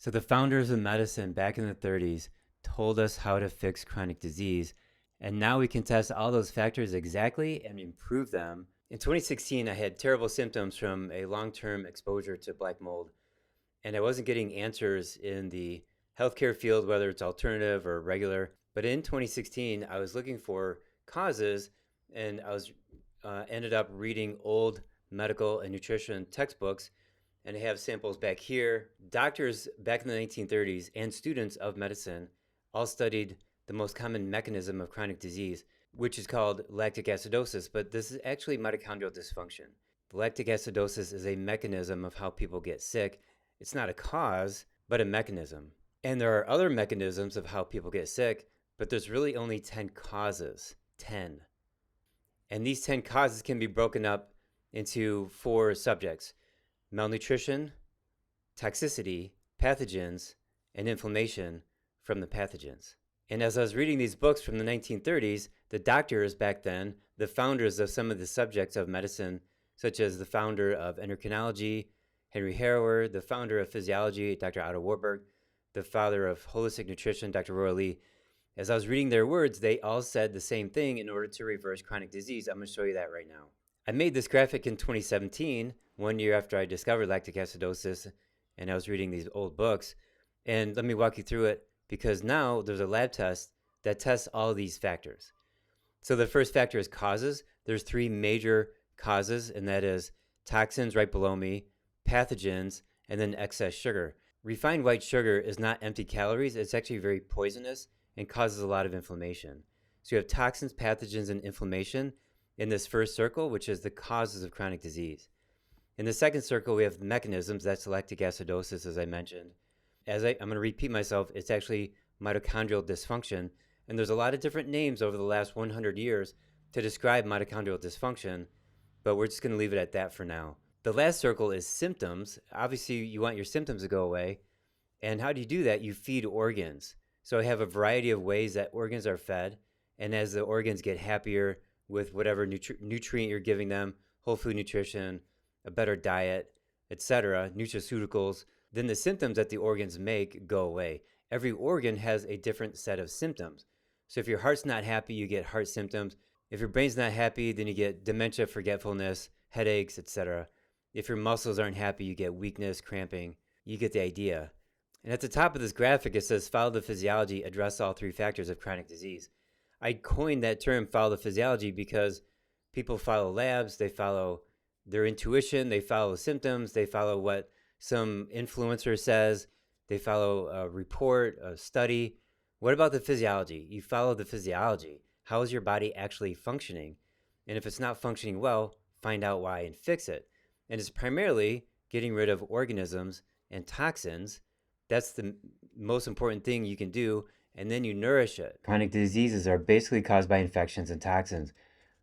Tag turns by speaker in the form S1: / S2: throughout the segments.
S1: So the founders of medicine back in the 30s told us how to fix chronic disease, and now we can test all those factors exactly and improve them. In 2016, I had terrible symptoms from a long-term exposure to black mold, and I wasn't getting answers in the healthcare field, whether it's alternative or regular. But in 2016, I was looking for causes, and I was ended up reading old medical and nutrition textbooks, and I have samples back here. Doctors back in the 1930s and students of medicine all studied the most common mechanism of chronic disease, which is called lactic acidosis, but this is actually mitochondrial dysfunction. Lactic acidosis is a mechanism of how people get sick. It's not a cause, but a mechanism. And there are other mechanisms of how people get sick, but there's really only 10 causes. 10. And these 10 causes can be broken up into 4 subjects: malnutrition, toxicity, pathogens, and inflammation from the pathogens. And as I was reading these books from the 1930s, the doctors back then, the founders of some of the subjects of medicine, such as the founder of endocrinology, Henry Harrower, the founder of physiology, Dr. Otto Warburg, the father of holistic nutrition, Dr. Roy Lee, as I was reading their words, they all said the same thing in order to reverse chronic disease. I'm going to show you that right now. I made this graphic in 2017, 1 year after I discovered lactic acidosis, and I was reading these old books. And let me walk you through it, because now there's a lab test that tests all these factors. So the first factor is causes. There's 3 major causes, and that is toxins right below me, pathogens, and then excess sugar. Refined white sugar is not empty calories. It's actually very poisonous and causes a lot of inflammation. So you have toxins, pathogens, and inflammation in this first circle, which is the causes of chronic disease. In the second circle, we have mechanisms. That's lactic acidosis, as I mentioned. I'm going to repeat myself, it's actually mitochondrial dysfunction. And there's a lot of different names over the last 100 years to describe mitochondrial dysfunction, but we're just going to leave it at that for now. The last circle is symptoms. Obviously, you want your symptoms to go away. And how do you do that? You feed organs. So I have a variety of ways that organs are fed. And as the organs get happier with whatever nutrient you're giving them, whole food nutrition, a better diet, etc., nutraceuticals, then the symptoms that the organs make go away. Every organ has a different set of symptoms. So if your heart's not happy, you get heart symptoms. If your brain's not happy, then you get dementia, forgetfulness, headaches, etc. If your muscles aren't happy, you get weakness, cramping. You get the idea. And at the top of this graphic, it says follow the physiology, address all 3 factors of chronic disease. I coined that term, follow the physiology, because people follow labs, they follow their intuition, they follow symptoms, they follow what some influencer says, they follow a report, a study. What about the physiology? You follow the physiology. How is your body actually functioning? And if it's not functioning well, find out why and fix it. And it's primarily getting rid of organisms and toxins. That's the most important thing you can do, and then you nourish it. Chronic diseases are basically caused by infections and toxins.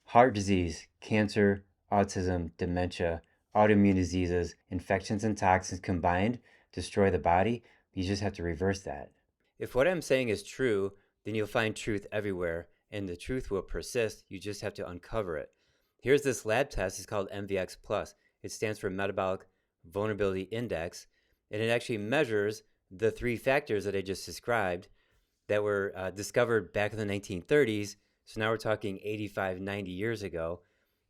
S1: Heart disease, cancer, autism, dementia, autoimmune diseases, infections and toxins combined destroy the body. You just have to reverse that. If what I'm saying is true, then you'll find truth everywhere, and the truth will persist. You just have to uncover it. Here's this lab test. It's called MVX Plus. It stands for Metabolic Vulnerability Index, and it actually measures the 3 factors that I just described that were discovered back in the 1930s. So now we're talking 85, 90 years ago,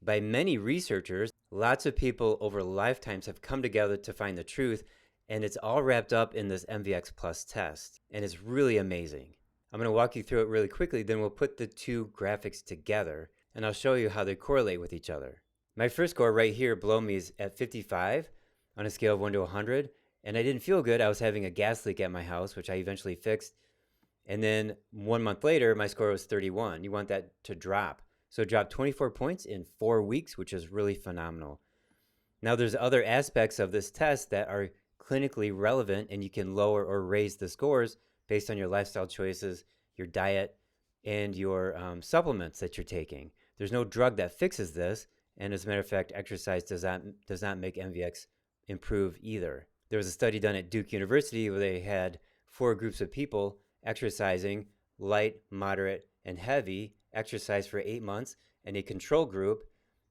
S1: by many researchers. Lots of people over lifetimes have come together to find the truth, and it's all wrapped up in this MVX Plus test, and it's really amazing. I'm going to walk you through it really quickly, then we'll put the 2 graphics together, and I'll show you how they correlate with each other. My first score right here below me is at 55 on a scale of 1 to 100, and I didn't feel good. I was having a gas leak at my house, which I eventually fixed. And then 1 month later, my score was 31. You want that to drop. So it dropped 24 points in 4 weeks, which is really phenomenal. Now, there's other aspects of this test that are clinically relevant, and you can lower or raise the scores based on your lifestyle choices, your diet, and your supplements that you're taking. There's no drug that fixes this. And as a matter of fact, exercise does not make MVX improve either. There was a study done at Duke University where they had 4 groups of people exercising light, moderate, and heavy exercise for 8 months, and a control group,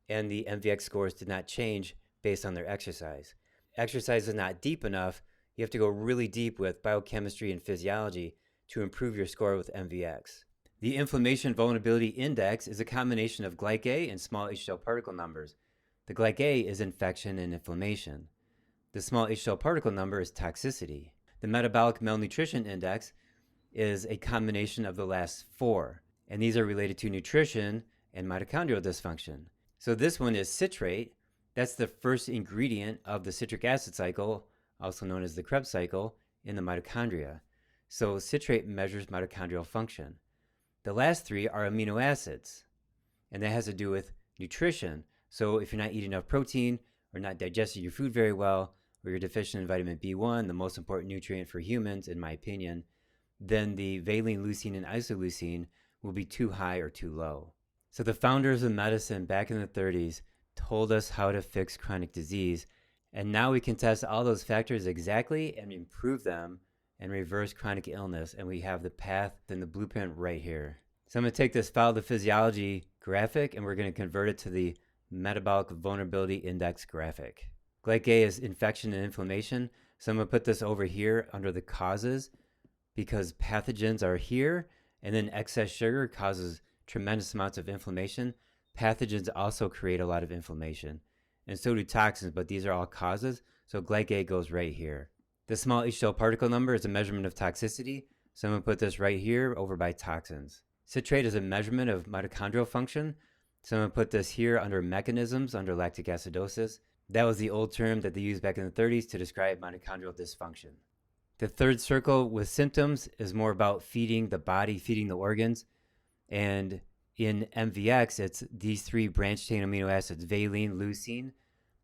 S1: and the MVX scores did not change based on their exercise. Exercise is not deep enough, You have to go really deep with biochemistry and physiology to improve your score with MVX. The inflammation vulnerability index is a combination of GlycA and small HCl particle numbers. The GlycA is infection and inflammation. The small HCl particle number is toxicity. The metabolic malnutrition index is a combination of the last four, and these are related to nutrition and mitochondrial dysfunction. So this one is citrate. That's the first ingredient of the citric acid cycle, also known as the Krebs cycle, in the mitochondria. So citrate measures mitochondrial function. The last three are amino acids, and that has to do with nutrition. So if you're not eating enough protein or not digesting your food very well, or you're deficient in vitamin B1, the most important nutrient for humans, in my opinion, then the Valine, Leucine, and Isoleucine will be too high or too low. So the founders of medicine back in the 30s told us how to fix chronic disease, and now we can test all those factors exactly and improve them and reverse chronic illness, and we have the path and the blueprint right here. So I'm going to take this follow the physiology graphic and we're going to convert it to the metabolic vulnerability index graphic. GlycA is infection and inflammation, so I'm going to put this over here under the causes because pathogens are here, and then excess sugar causes tremendous amounts of inflammation. Pathogens also create a lot of inflammation, and so do toxins, but these are all causes, so GlycA goes right here. The small HCl particle number is a measurement of toxicity, so I'm going to put this right here over by toxins. Citrate is a measurement of mitochondrial function, so I'm going to put this here under mechanisms, under lactic acidosis. That was the old term that they used back in the 30s to describe mitochondrial dysfunction. The third circle with symptoms is more about feeding the body, feeding the organs, and in MVX, it's these three branched chain amino acids, valine, leucine,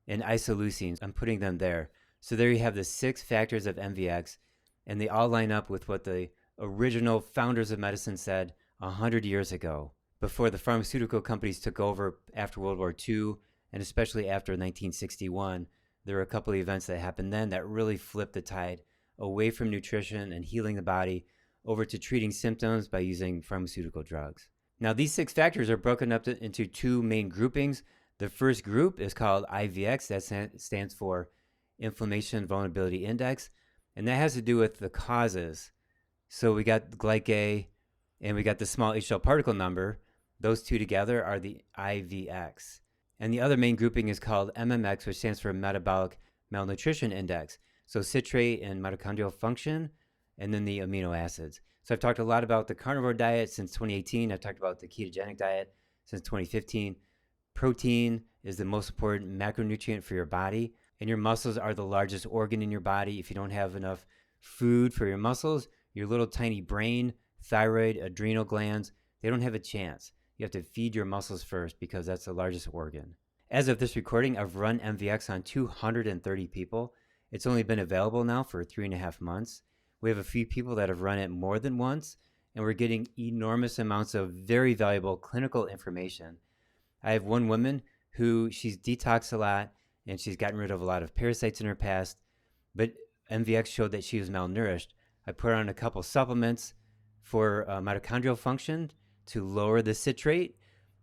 S1: and isoleucine. I'm putting them there. So there you have the 6 factors of MVX, and they all line up with what the original founders of medicine said 100 years ago, before the pharmaceutical companies took over after World War II, and especially after 1961. There were a couple of events that happened then that really flipped the tide away from nutrition and healing the body over to treating symptoms by using pharmaceutical drugs. Now, these 6 factors are broken up into 2 main groupings. The first group is called IVX, that stands for Inflammation Vulnerability Index, and that has to do with the causes. So we got GlycA and we got the small HCl particle number. Those two together are the IVX. And the other main grouping is called MMX, which stands for Metabolic Malnutrition Index. So citrate and mitochondrial function, and then the amino acids. So I've talked a lot about the carnivore diet since 2018. I've talked about the ketogenic diet since 2015. Protein is the most important macronutrient for your body, and your muscles are the largest organ in your body. If you don't have enough food for your muscles, your little tiny brain, thyroid, adrenal glands, they don't have a chance. You have to feed your muscles first because that's the largest organ. As of this recording, I've run MVX on 230 people. It's only been available now for 3.5 months. We have a few people that have run it more than once, and we're getting enormous amounts of very valuable clinical information. I have one woman who she's detoxed a lot, and she's gotten rid of a lot of parasites in her past, but MVX showed that she was malnourished. I put her on a couple supplements for mitochondrial function to lower the citrate,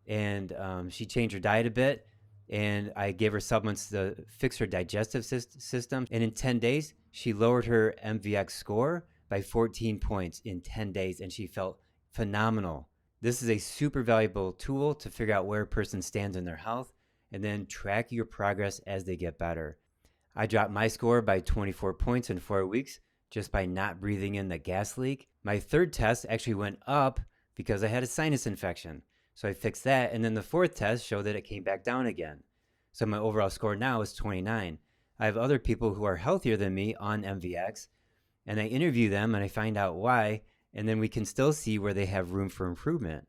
S1: and she changed her diet a bit, and I gave her supplements to fix her digestive system, and in 10 days, she lowered her MVX score by 14 points in 10 days, and she felt phenomenal. This is a super valuable tool to figure out where a person stands in their health, and then track your progress as they get better. I dropped my score by 24 points in 4 weeks just by not breathing in the gas leak. My third test actually went up because I had a sinus infection. So I fixed that, and then the fourth test showed that it came back down again. So my overall score now is 29. I have other people who are healthier than me on MVX, and I interview them and I find out why, and then we can still see where they have room for improvement.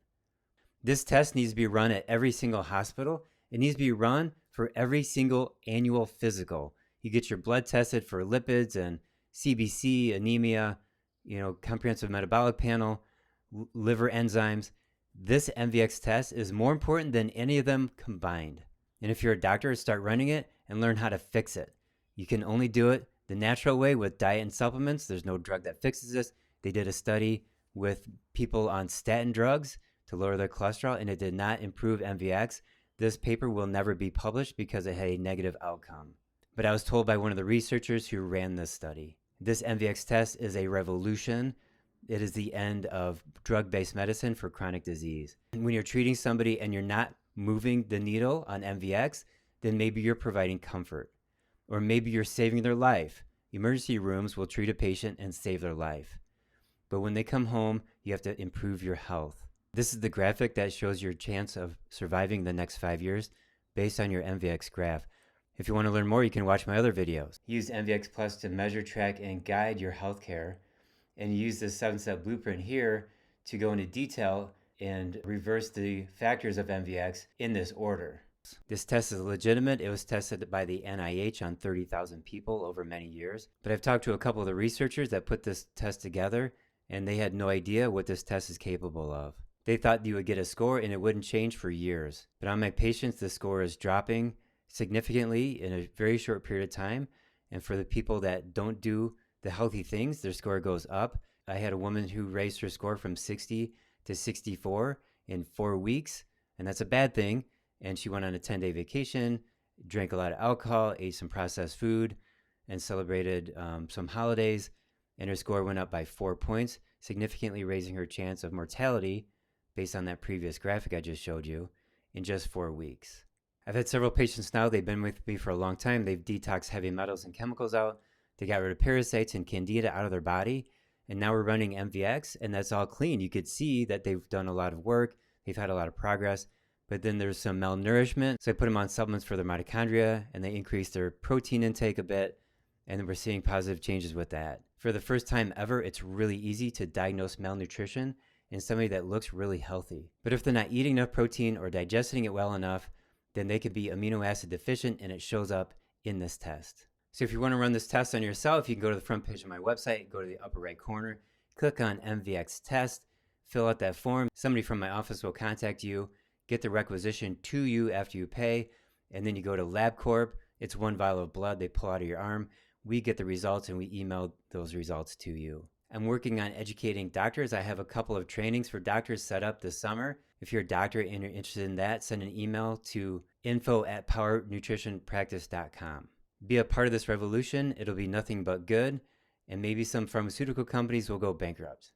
S1: This test needs to be run at every single hospital. It needs to be run for every single annual physical. You get your blood tested for lipids and CBC, anemia, comprehensive metabolic panel, liver enzymes. This MVX test is more important than any of them combined. And if you're a doctor, start running it and learn how to fix it. You can only do it the natural way with diet and supplements. There's no drug that fixes this. They did a study with people on statin drugs to lower their cholesterol, and it did not improve MVX. This paper will never be published because it had a negative outcome. But I was told by one of the researchers who ran this study. This MVX test is a revolution. It is the end of drug-based medicine for chronic disease. And when you're treating somebody and you're not moving the needle on MVX, then maybe you're providing comfort, or maybe you're saving their life. Emergency rooms will treat a patient and save their life. But when they come home, you have to improve your health. This is the graphic that shows your chance of surviving the next 5 years based on your MVX graph. If you want to learn more, you can watch my other videos. Use MVX Plus to measure, track, and guide your healthcare. And use this 7-step blueprint here to go into detail and reverse the factors of MVX in this order. This test is legitimate. It was tested by the NIH on 30,000 people over many years. But I've talked to a couple of the researchers that put this test together, and they had no idea what this test is capable of. They thought you would get a score and it wouldn't change for years. But on my patients, the score is dropping significantly in a very short period of time. And for the people that don't do the healthy things, their score goes up. I had a woman who raised her score from 60 to 64 in 4 weeks, and that's a bad thing. And she went on a 10-day vacation, drank a lot of alcohol, ate some processed food, and celebrated some holidays, and her score went up by 4 points, significantly raising her chance of mortality based on that previous graphic I just showed you in just 4 weeks. I've had several patients now. They've been with me for a long time. They've detoxed heavy metals and chemicals out. They got rid of parasites and candida out of their body. And now we're running MVX, and that's all clean. You could see that they've done a lot of work. They've had a lot of progress. But then there's some malnourishment. So I put them on supplements for their mitochondria, and they increase their protein intake a bit. And we're seeing positive changes with that. For the first time ever, it's really easy to diagnose malnutrition in somebody that looks really healthy. But if they're not eating enough protein or digesting it well enough, then they could be amino acid deficient, and it shows up in this test. So if you want to run this test on yourself, you can go to the front page of my website, go to the upper right corner, click on MVX test, fill out that form. Somebody from my office will contact you, get the requisition to you after you pay, and then you go to LabCorp. It's 1 vial of blood they pull out of your arm. We get the results and we email those results to you. I'm working on educating doctors. I have a couple of trainings for doctors set up this summer. If you're a doctor and you're interested in that, send an email to info@powernutritionpractice.com. Be a part of this revolution. It'll be nothing but good, and maybe some pharmaceutical companies will go bankrupt.